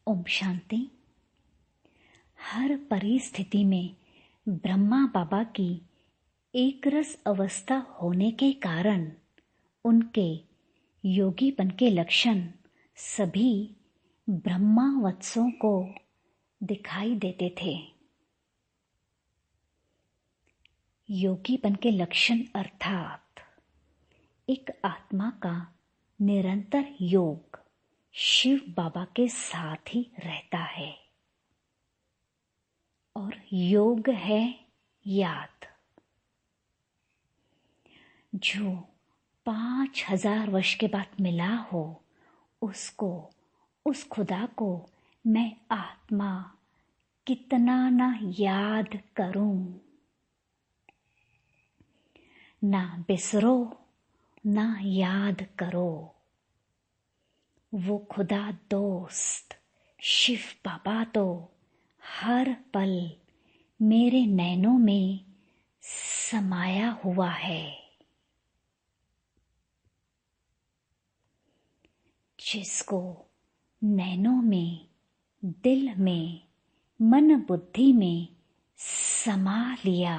ओम शांति। हर परिस्थिति में ब्रह्मा बाबा की एक रस अवस्था होने के कारण उनके योगीपन के लक्षण सभी ब्रह्मावत्सों को दिखाई देते थे। योगीपन के लक्षण अर्थात एक आत्मा का निरंतर योग शिव बाबा के साथ ही रहता है और योग है याद। जो 5000 वर्ष के बाद मिला हो उसको, उस खुदा को मैं आत्मा कितना ना याद करूं। ना बिसरो ना याद करो। वो खुदा दोस्त शिव बाबा तो हर पल मेरे नैनों में समाया हुआ है। जिसको नैनों में, दिल में, मन बुद्धि में समा लिया,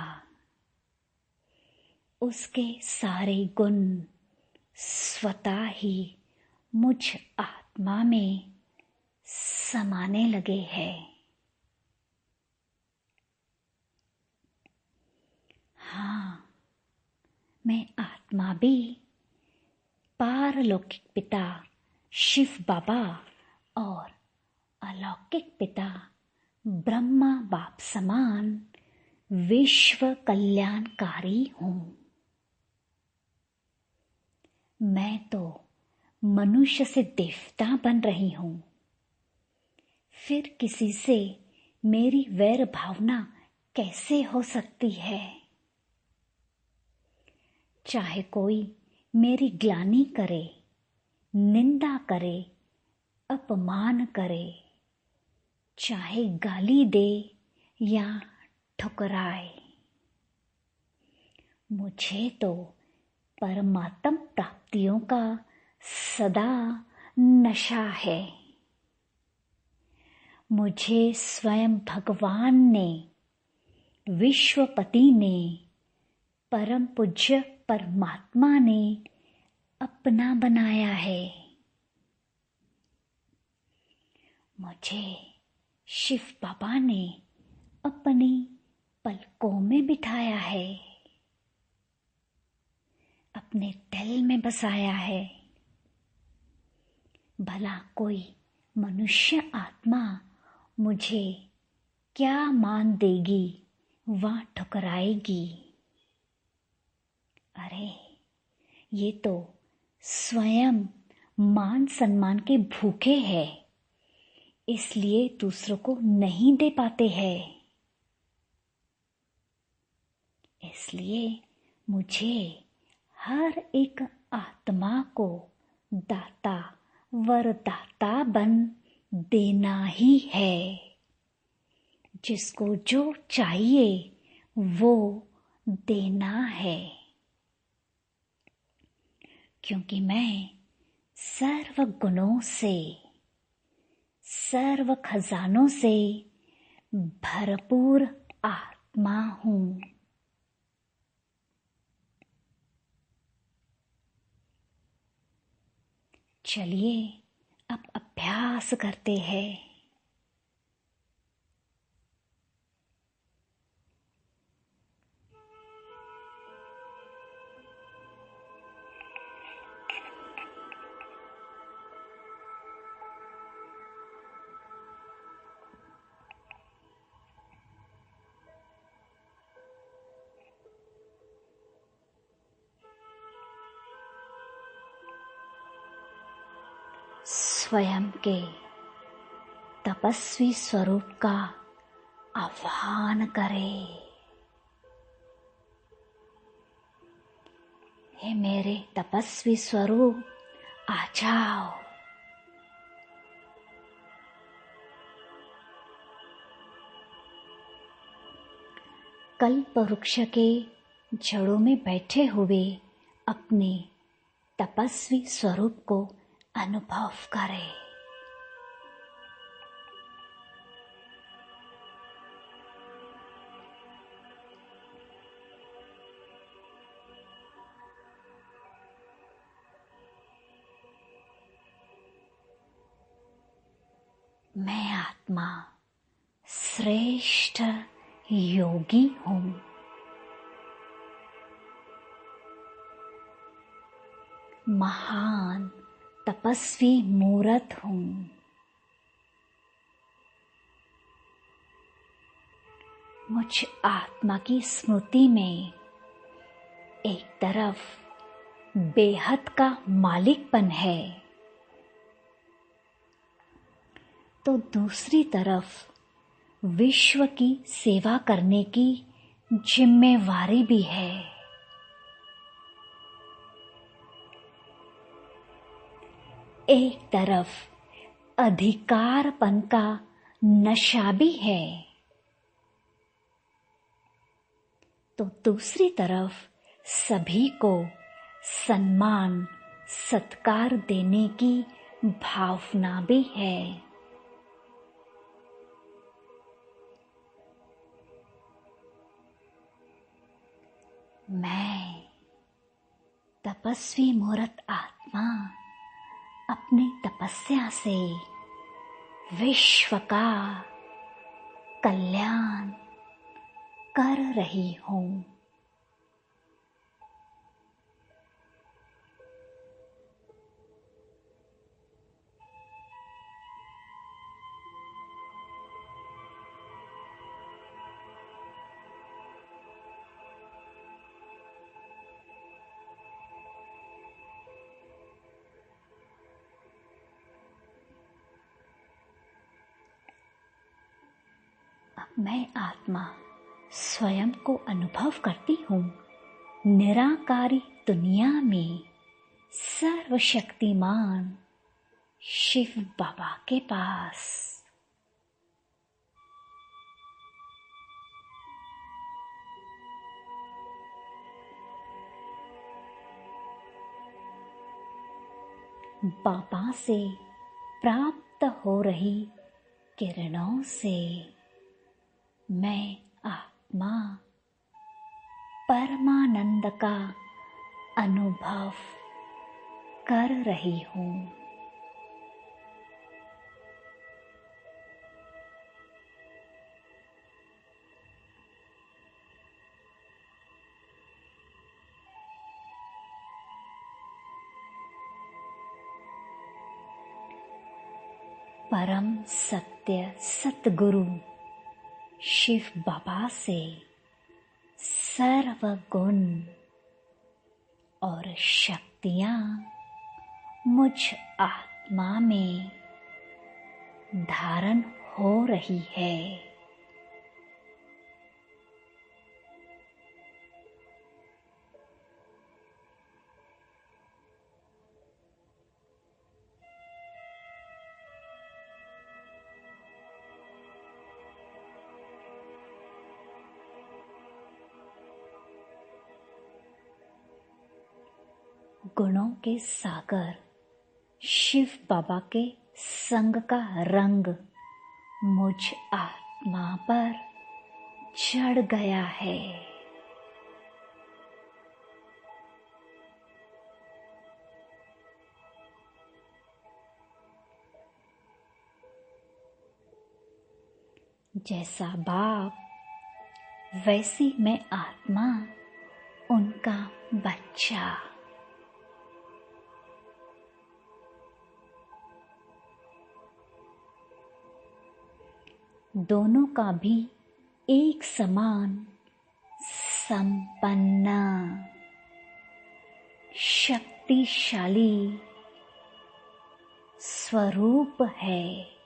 उसके सारे गुण स्वतः ही मुझ आत्मा में समाने लगे हैं। हाँ, मैं आत्मा भी पारलौकिक पिता शिव बाबा और अलौकिक पिता ब्रह्मा बाप समान विश्व कल्याणकारी हूँ। मैं तो मनुष्य से देवता बन रही हूँ, फिर किसी से मेरी वैर भावना कैसे हो सकती है? चाहे कोई मेरी ग्लानि करे, निंदा करे, अपमान करे, चाहे गाली दे या ठुकराए, मुझे तो परमात्म प्राप्तियों का सदा नशा है। मुझे स्वयं भगवान ने, विश्वपति ने, परम पूज्य परमात्मा ने अपना बनाया है। मुझे शिव बाबा ने अपनी पलकों में बिठाया है, अपने दिल में बसाया है। भला कोई मनुष्य आत्मा मुझे क्या मान देगी व ठुकराएगी? अरे ये तो स्वयं मान सम्मान के भूखे हैं, इसलिए दूसरों को नहीं दे पाते हैं। इसलिए मुझे हर एक आत्मा को दाता वरदाता बन देना ही है। जिसको जो चाहिए वो देना है, क्योंकि मैं सर्व गुणों से, सर्व खजानों से भरपूर आत्मा हूँ। चलिए अब अभ्यास करते हैं। स्वयं के तपस्वी स्वरूप का आह्वान करें। हे मेरे तपस्वी स्वरूप, आ जाओ। कल्प वृक्ष के जड़ों में बैठे हुए अपने तपस्वी स्वरूप को अनुभव करें। मैं आत्मा श्रेष्ठ योगी हूँ। महान तपस्वी मूर्त हूँ। मुझ आत्मा की स्मृति में एक तरफ बेहद का मालिकपन है तो दूसरी तरफ विश्व की सेवा करने की जिम्मेवारी भी है। एक तरफ अधिकारपन का नशा भी है तो दूसरी तरफ सभी को सम्मान सत्कार देने की भावना भी है। मैं तपस्वी मूर्त आत्मा अपनी तपस्या से विश्व का कल्याण कर रही हूँ। मैं आत्मा स्वयं को अनुभव करती हूँ निराकारी दुनिया में सर्वशक्तिमान शिव बाबा के पास। बाबा से प्राप्त हो रही किरणों से मैं आत्मा परमानंद का अनुभव कर रही हूँ। परम सत्य सतगुरु शिव बाबा से सर्व गुण और शक्तियाँ मुझ आत्मा में धारण हो रही है। गुणों के सागर शिव बाबा के संग का रंग मुझ आत्मा पर चढ़ गया है। जैसा बाप वैसी मैं आत्मा उनका बच्चा। दोनों का भी एक समान संपन्न शक्तिशाली स्वरूप है।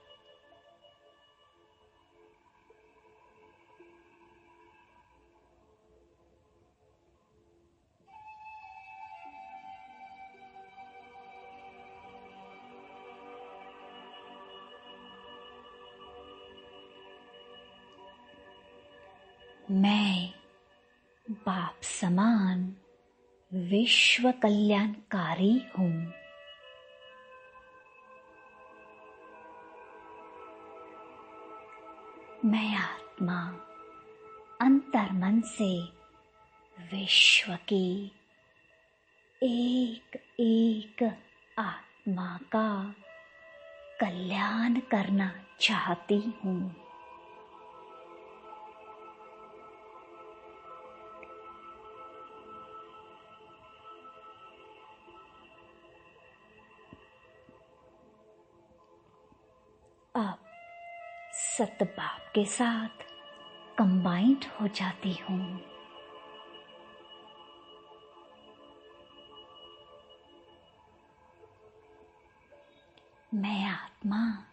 मैं बाप समान विश्व कल्याणकारी हूँ। मैं आत्मा अंतर्मन से विश्व की एक एक आत्मा का कल्याण करना चाहती हूँ। अब सतबाप के साथ कंबाइंड हो जाती हूँ। मैं आत्मा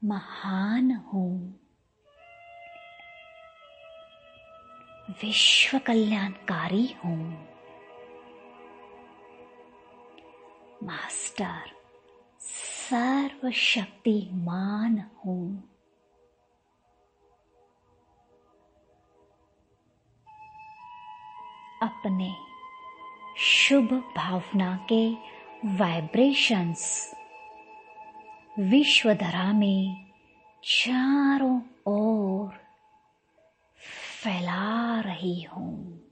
महान हूँ। विश्व कल्याणकारी हूँ। मास्टर सर्वशक्तिमान हूँ। अपने शुभ भावना के वाइब्रेशंस विश्वधरा में चारों ओर फैला रही हूँ।